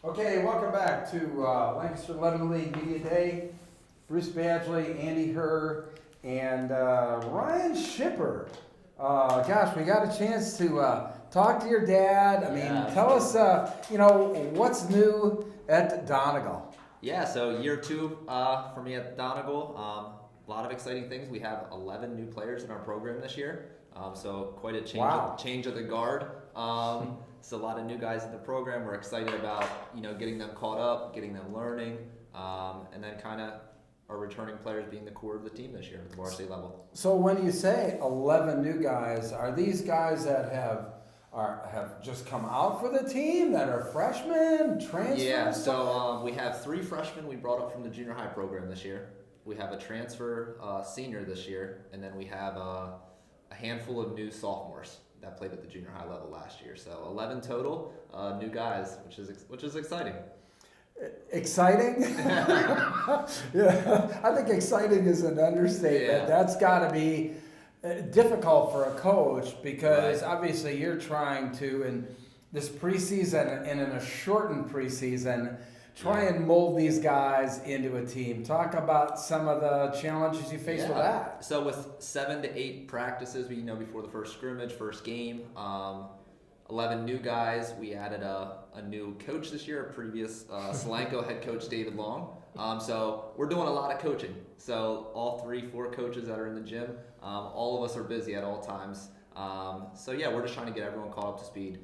Okay, welcome back to Lancaster 11 League Media Day. Bruce Badgley, Andy Herr, and Ryan Shipper. Gosh, we got a chance to talk to your dad. Tell us, what's new at Donegal. Yeah, so year two for me at Donegal. A lot of exciting things. We have 11 new players in our program this year. So quite a change, Wow. change of the guard. So a lot of new guys in the program. We're excited about getting them caught up, getting them learning, and then kind of our returning players being the core of the team this year at the varsity level. So when you say 11 new guys, are these guys that have just come out for the team, that are freshmen, transfers? Yeah, so we have 3 freshmen we brought up from the junior high program this year. We have a transfer senior this year, and then we have a handful of new sophomores that played at the junior high level last year. So 11 total new guys, which is exciting. Exciting? Yeah, I think exciting is an understatement. Yeah. That's got to be difficult for a coach because Right. obviously you're trying to, in this preseason and in a shortened preseason, try and mold these guys into a team. Talk about some of the challenges you face with that. So with 7 to 8 practices, before the first scrimmage, first game, 11 new guys. We added a new coach this year, a previous Solanco head coach, David Long. So we're doing a lot of coaching. So all 3-4 coaches that are in the gym, all of us are busy at all times. So yeah, we're just trying to get everyone caught up to speed,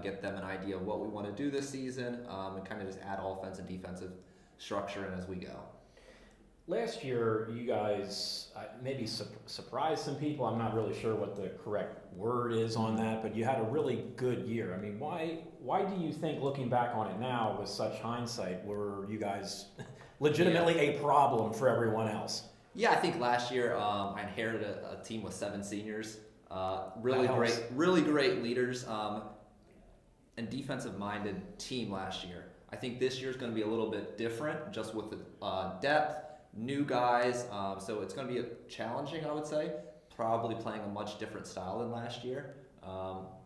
get them an idea of what we want to do this season, and kind of just add offensive and defensive structure in as we go. Last year, you guys maybe surprised some people. I'm not really sure what the correct word is on that, but you had a really good year. I mean, why do you think, looking back on it now with such hindsight, were you guys legitimately a problem for everyone else? Yeah, I think last year I inherited a team with 7 seniors, really great leaders, and defensive-minded team last year. I think this year is going to be a little bit different, just with the depth. New guys, so it's going to be challenging, I would say. Probably playing a much different style than last year,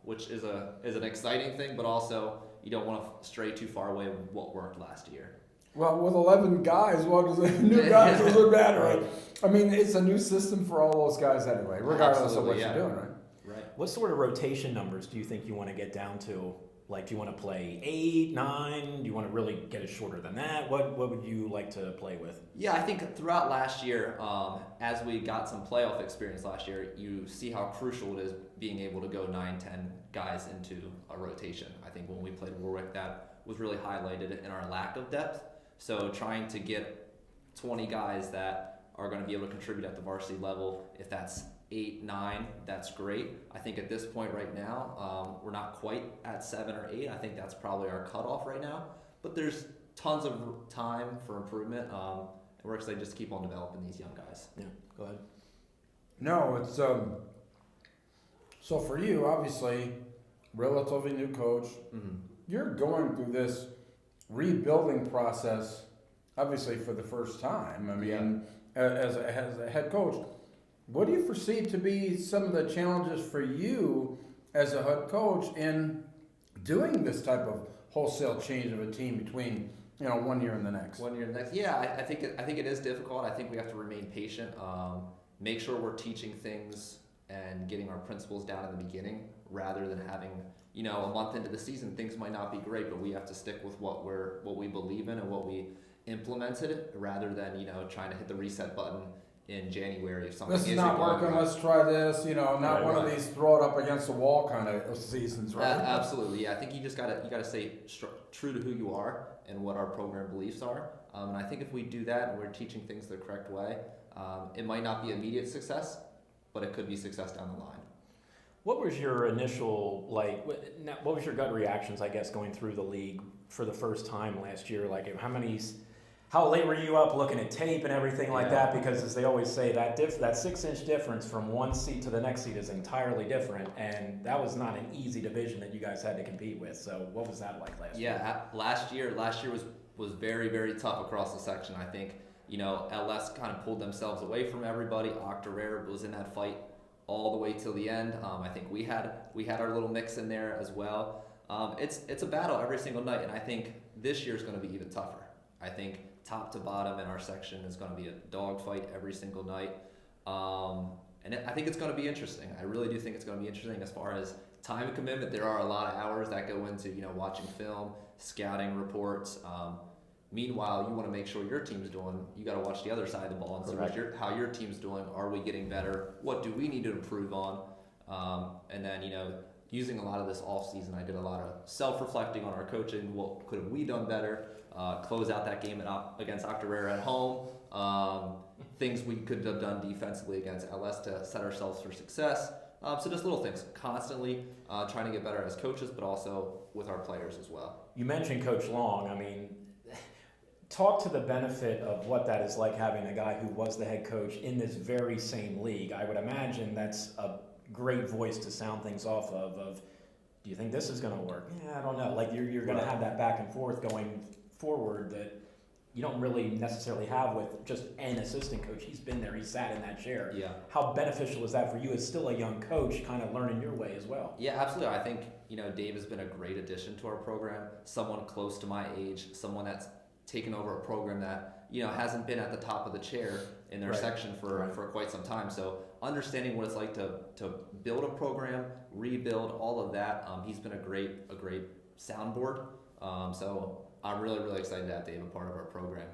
which is an exciting thing, but also you don't want to stray too far away with what worked last year. Well, with 11 guys, what does a new guys doesn't matter, right? I mean, it's a new system for all those guys anyway, regardless of what you're doing, right? Right. What sort of rotation numbers do you think you want to get down to? Like, do you want to play 8, 9? Do you want to really get it shorter than that? What would you like to play with? Yeah, I think throughout last year, as we got some playoff experience last year, you see how crucial it is being able to go 9, 10 guys into a rotation. I think when we played Warwick, that was really highlighted in our lack of depth. So trying to get 20 guys that are going to be able to contribute at the varsity level, if that's 8, 9, that's great. I think at this point right now, we're not quite at 7 or 8. I think that's probably our cutoff right now. But there's tons of time for improvement, and we're excited just to keep on developing these young guys. Yeah, go ahead. No, it's so for you, obviously, relatively new coach. Mm-hmm. You're going through this rebuilding process, obviously for the first time. I mean, as a head coach. What do you foresee to be some of the challenges for you as a head coach in doing this type of wholesale change of a team between 1 year and the next? 1 year and the next. Yeah, I think it is difficult. I think we have to remain patient. Make sure we're teaching things and getting our principles down in the beginning, rather than having a month into the season things might not be great, but we have to stick with what we believe in and what we implemented, rather than trying to hit the reset button in January if something This is not working, let's try this, not one of these throw it up against the wall kind of seasons, right? Absolutely, yeah. I think you gotta stay true to who you are and what our program beliefs are. And I think if we do that and we're teaching things the correct way, it might not be immediate success, but it could be success down the line. What was your initial, what was your gut reactions, I guess, going through the league for the first time last year? Like, how late were you up looking at tape and everything like that? Because as they always say, that 6-inch difference from one seat to the next seat is entirely different, and that was not an easy division that you guys had to compete with. So what was that like last year? Yeah, last year was very, very tough across the section. I think LS kind of pulled themselves away from everybody. Octorara was in that fight all the way till the end. I think we had our little mix in there as well. It's a battle every single night, and I think this year is going to be even tougher. I think top to bottom in our section is going to be a dogfight every single night. I think it's going to be interesting. I really do think it's going to be interesting as far as time and commitment. There are a lot of hours that go into watching film, scouting reports. Meanwhile, you want to make sure your team's doing. You got to watch the other side of the ball and see how your team's doing. Are we getting better? What do we need to improve on? And then using a lot of this off season, I did a lot of self-reflecting on our coaching. What could have we done better? Close out that game against Octorara at home. Things we could have done defensively against LS to set ourselves for success. So just little things, constantly trying to get better as coaches, but also with our players as well. You mentioned Coach Long. I mean, talk to the benefit of what that is like having a guy who was the head coach in this very same league. I would imagine that's a great voice to sound things off of do you think this is going to work? Yeah, I don't know. Like you're going to have that back and forth going forward that you don't really necessarily have with just an assistant coach. He's been there. He sat in that chair. Yeah. How beneficial is that for you as still a young coach, kind of learning your way as well? Yeah, absolutely. I think, Dave has been a great addition to our program. Someone close to my age, someone that's taken over a program that, hasn't been at the top of the chair in their section for quite some time. So understanding what it's like to build a program, rebuild, all of that. He's been a great soundboard. So I'm really, really excited to have Dave a part of our program.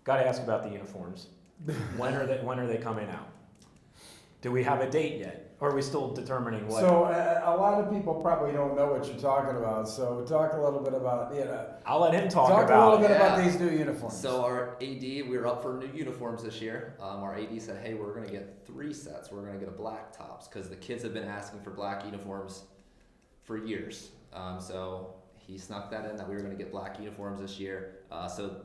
Got to ask about the uniforms. When are they coming out? Do we have a date yet? Or are we still determining what? So a lot of people probably don't know what you're talking about. So talk a little bit about, I'll let him talk a little bit about these new uniforms. So our AD, we were up for new uniforms this year. Our AD said, hey, we're going to get 3 sets. We're going to get a black tops because the kids have been asking for black uniforms for years. So he snuck that in that we were going to get black uniforms this year. So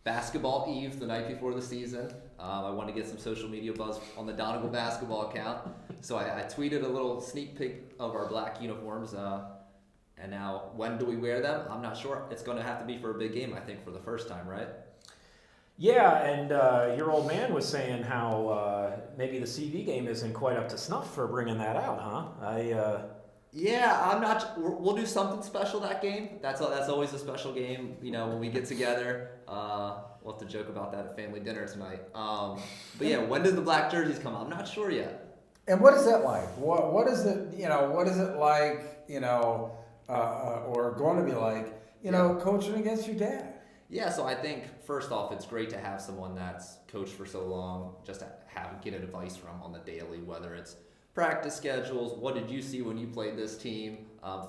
basketball eve, the night before the season, I wanted to get some social media buzz on the Donegal basketball account. So I tweeted a little sneak peek of our black uniforms. And now, when do we wear them? I'm not sure. It's going to have to be for a big game, I think, for the first time, right? Yeah, and your old man was saying how maybe the CV game isn't quite up to snuff for bringing that out, huh? Yeah, I'm not. We'll do something special that game. That's always a special game. When we get together, we'll have to joke about that at family dinner tonight. But yeah, when does the black jerseys come out? I'm not sure yet. And what is that like? What is it? What is it like? Or going to be like? Coaching against your dad. Yeah, so I think first off, it's great to have someone that's coached for so long, just to get advice from on the daily, whether it's practice schedules, what did you see when you played this team,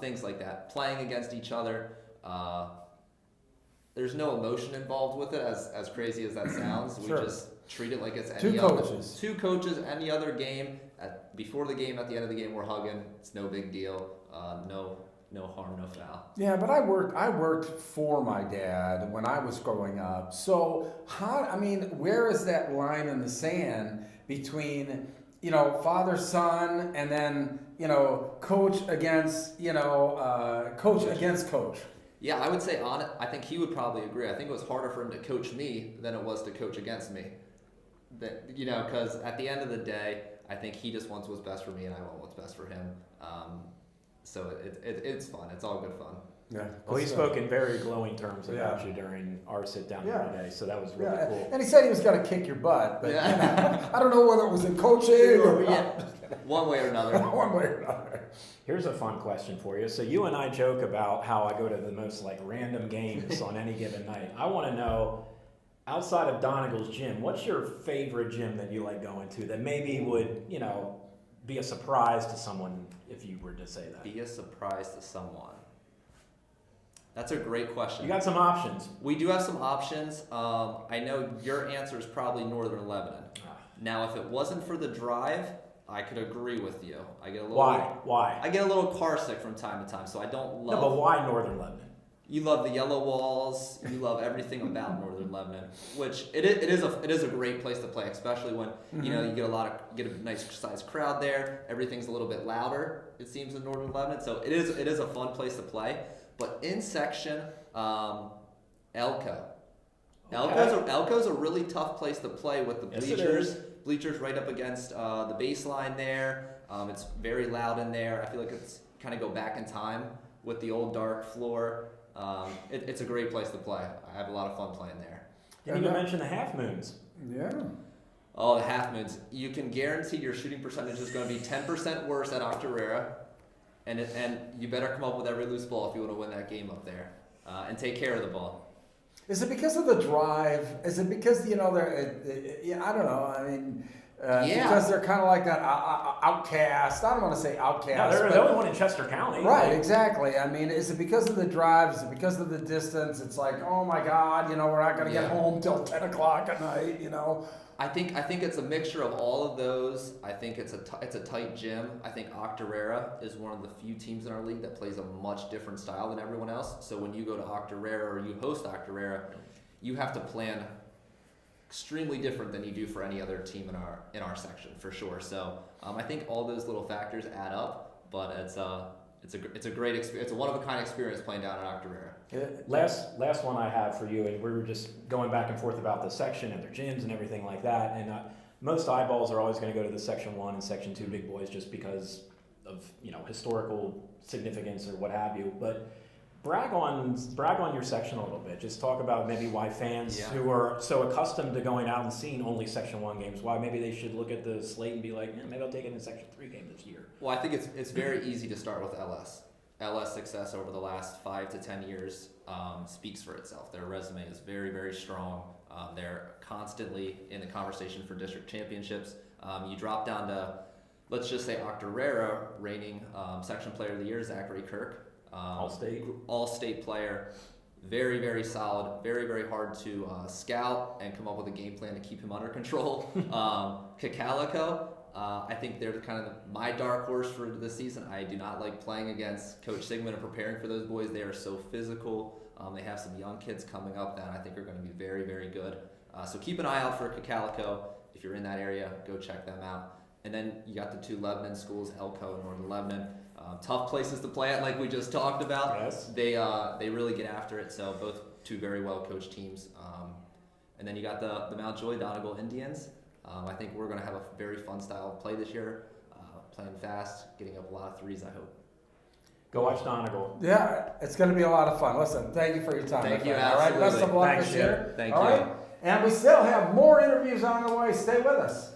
things like that. Playing against each other, there's no emotion involved with it, as crazy as that sounds. We just treat it like it's any other. Two coaches, any other game. Before the game, at the end of the game, we're hugging. It's no big deal. No harm, no foul. Yeah, but I worked for my dad when I was growing up. So where is that line in the sand between father, son, and then, coach against, coach against coach? Yeah, I would say I think he would probably agree. I think it was harder for him to coach me than it was to coach against me. Because at the end of the day, I think he just wants what's best for me and I want what's best for him. So it's fun. It's all good fun. Yeah. Well, he spoke in very glowing terms about you during our sit down today, so that was really cool. And he said he was going to kick your butt, but I don't know whether it was in coaching or one way or another. One way or another. Here's a fun question for you. So you and I joke about how I go to the most random games on any given night. I want to know, outside of Donegal's gym, what's your favorite gym that you like going to that maybe would, be a surprise to someone if you were to say that? Be a surprise to someone. That's a great question. You got some options. We do have some options. I know your answer is probably Northern Lebanon. Now, if it wasn't for the drive, I could agree with you. I get a little. Why? I get a little car sick from time to time, so I don't love. No, but why Northern Lebanon? You love the yellow walls. You love everything about Northern Lebanon, which it is a great place to play, especially when you get a nice sized crowd there. Everything's a little bit louder, it seems, in Northern Lebanon, so it is a fun place to play. But in section, Elko. Elko's a really tough place to play with the bleachers. Bleachers right up against the baseline there. It's very loud in there. I feel like it's kind of go back in time with the old dark floor. It's a great place to play. I have a lot of fun playing there. You didn't even mention the half moons. Yeah. Oh, the half moons. You can guarantee your shooting percentage is going to be 10% worse at Octorara, and you better come up with every loose ball if you want to win that game up there, and take care of the ball. Is it because of the drive? Is it because they're? I don't know. I mean, because they're kind of like that outcast. I don't want to say outcast. No, they're the only one in Chester County. Right, exactly. I mean, is it because of the drive? Is it because of the distance? It's like, oh my God, we're not going to get home till 10 o'clock at night. I think it's a mixture of all of those. I think it's a tight gym. I think Octorara is one of the few teams in our league that plays a much different style than everyone else. So when you go to Octorara or you host Octorara, you have to plan extremely different than you do for any other team in our section for sure. So I think all those little factors add up, but it's a great experience. It's a one of a kind experience playing down at Octorara. Last one I have for you, and we were just going back and forth about the section and their gyms and everything like that. And most eyeballs are always going to go to the Section 1 and Section 2 big boys just because of historical significance or what have you. But brag on your section a little bit. Just talk about maybe why fans who are so accustomed to going out and seeing only Section 1 games, why maybe they should look at the slate and be like, maybe I'll take it in Section 3 game this year. Well, I think it's very easy to start with LS. LS success over the last 5 to 10 years speaks for itself. Their resume is very, very strong. They're constantly in the conversation for district championships. You drop down to, let's just say Octorara, reigning section player of the year, Zachary Kirk. All-state player. Very, very solid. Very, very hard to scout and come up with a game plan to keep him under control. Cacalico. I think they're kind of my dark horse for this season. I do not like playing against Coach Sigmund and preparing for those boys. They are so physical. They have some young kids coming up that I think are going to be very, very good. So keep an eye out for Cacalico. If you're in that area, go check them out. And then you got the two Lebanon schools, Elko and Northern Lebanon. Tough places to play at, like we just talked about. Yes. They really get after it. So both two very well coached teams. And then you got the Mount Joy Donegal Indians. I think we're going to have a very fun style of play this year, playing fast, getting up a lot of threes, I hope. Go watch Donegal. Yeah, it's going to be a lot of fun. Listen, thank you for your time. Thank you, all right, best of luck Thanks, this year. Thank all you. Right? And we still have more interviews on the way. Stay with us.